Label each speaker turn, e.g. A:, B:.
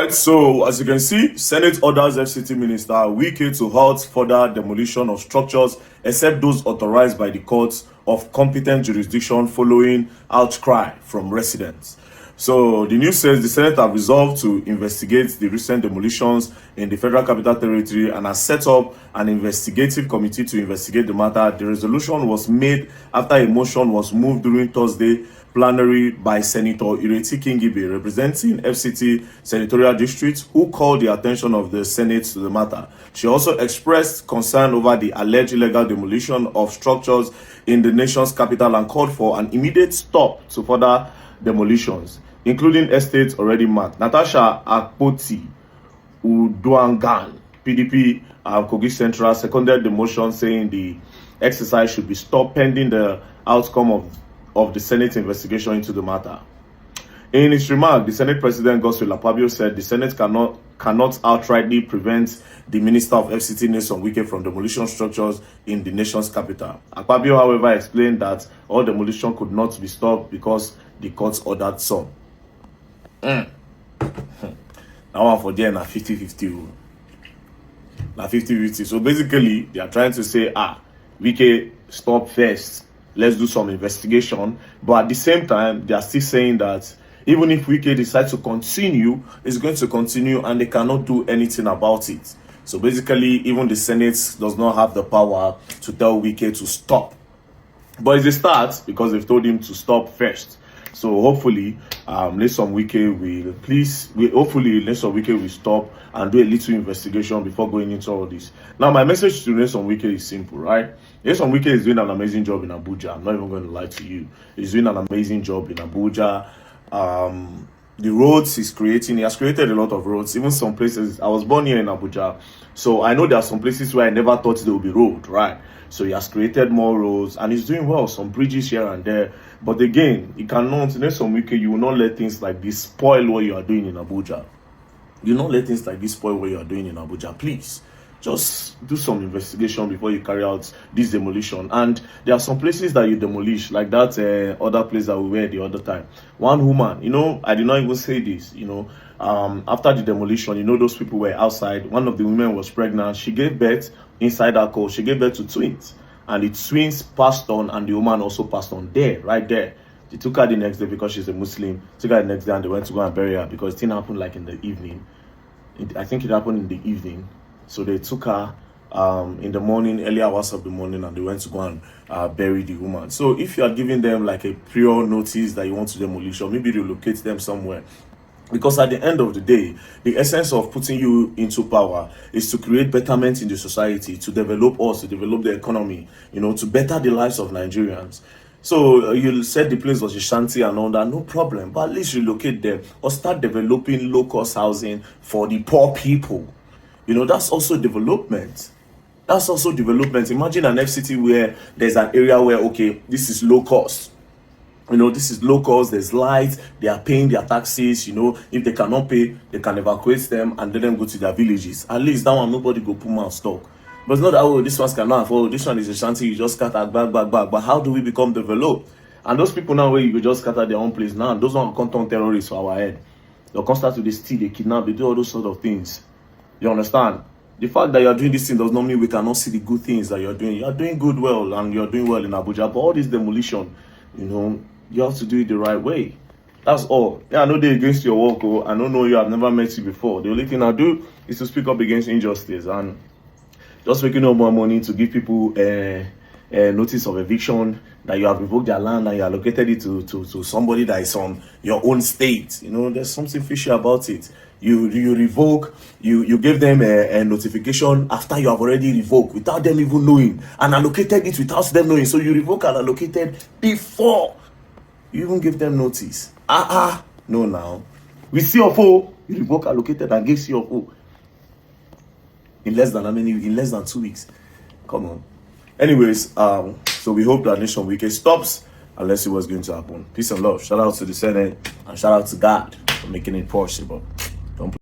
A: right, so as you can see, Senate orders FCT Minister Wike to halt further demolition of structures except those authorized by the courts of competent jurisdiction following outcry from residents. So the news says the Senate have resolved to investigate the recent demolitions in the Federal Capital Territory and has set up an investigative committee to investigate the matter. The resolution was made after a motion was moved during Thursday plenary by Senator Ireti Kingibe, representing FCT Senatorial District, who called the attention of the Senate to the matter. She also expressed concern over the alleged illegal demolition of structures in the nation's capital and called for an immediate stop to further demolitions, including estates already marked. Natasha Akpoti Uduangan, PDP Kogi Central, seconded the motion, saying the exercise should be stopped pending the outcome of the Senate investigation into the matter. In his remark, the Senate President Godswill Akpabio said the Senate cannot outrightly prevent the Minister of FCT NYESOM WIKE from demolition structures in the nation's capital. Akpabio, however, explained that all demolition could not be stopped because the courts ordered some. Now one for there na 50-50. Na 50-50. So basically, they are trying to say, Wike, stop first. Let's do some investigation. But at the same time, they are still saying that even if Wike decides to continue, it's going to continue and they cannot do anything about it. So basically, even the Senate does not have the power to tell Wike to stop. But it's a start because they've told him to stop first. So hopefully, NYESOM WIKE will stop and do a little investigation before going into all this. Now, my message to NYESOM WIKE is simple, right? NYESOM WIKE is doing an amazing job in Abuja. I'm not even going to lie to you. He's doing an amazing job in Abuja. The roads he's creating, he has created a lot of roads. Even some places, I was born here in Abuja, so I know there are some places where I never thought there would be road, right? So he has created more roads and he's doing well, some bridges here and there. But again, you cannot, NYESOM WIKE, you will not let things like this spoil what you are doing in Abuja. You will not let things like this spoil what you are doing in Abuja. Please, just do some investigation before you carry out this demolition. And there are some places that you demolish, like that other place that we were the other time. One woman, I did not even say this, after the demolition, those people were outside. One of the women was pregnant. She gave birth inside her car. She gave birth to twins. And the twins passed on, and the woman also passed on there, right there. They took her the next day because she's a Muslim. Took her the next day and they went to go and bury her because it didn't happen like in the evening. I think it happened in the evening. So they took her in the morning, early hours of the morning, and they went to go and bury the woman. So if you are giving them like a prior notice that you want to demolish, or maybe relocate them somewhere, because at the end of the day, the essence of putting you into power is to create betterment in the society, to develop us, to develop the economy, to better the lives of Nigerians. So you said the place was a shanty and all that, no problem, but at least relocate them or start developing low-cost housing for the poor people. That's also development. That's also development. Imagine an FCT where there's an area where, okay, this is low cost. This is low cost, there's light, they are paying their taxes, if they cannot pay, they can evacuate them and let them go to their villages. At least that one, nobody go put my stock. But it's not that, this one cannot afford, this one is a shanty, you just scatter back. But how do we become developed? And those people now where you just scatter their own place now, those one come turn terrorists for our head. They'll come start to steal, they kidnap, they do all those sort of things. You understand? The fact that you are doing this thing does not mean we cannot see the good things that you're doing. You are doing good well and you're doing well in Abuja. But all this demolition, you have to do it the right way. That's all. Yeah, I know they're against your work. I don't know you. I've never met you before. The only thing I do is to speak up against injustice and just making up more money to give people a notice of eviction that you have revoked their land and you allocated it to somebody that is on your own state. There's something fishy about it. You revoke, you give them a notification after you have already revoked without them even knowing, and allocated it without them knowing. So you revoke and allocated before you even give them notice. No, now with CFO, you revoke, allocated, and give CFO in less than how many? In less than 2 weeks. Come on. Anyways, so we hope that NYESOM WIKE stops, and let's see what's going to happen. Peace and love. Shout out to the Senate and shout out to God for making it possible.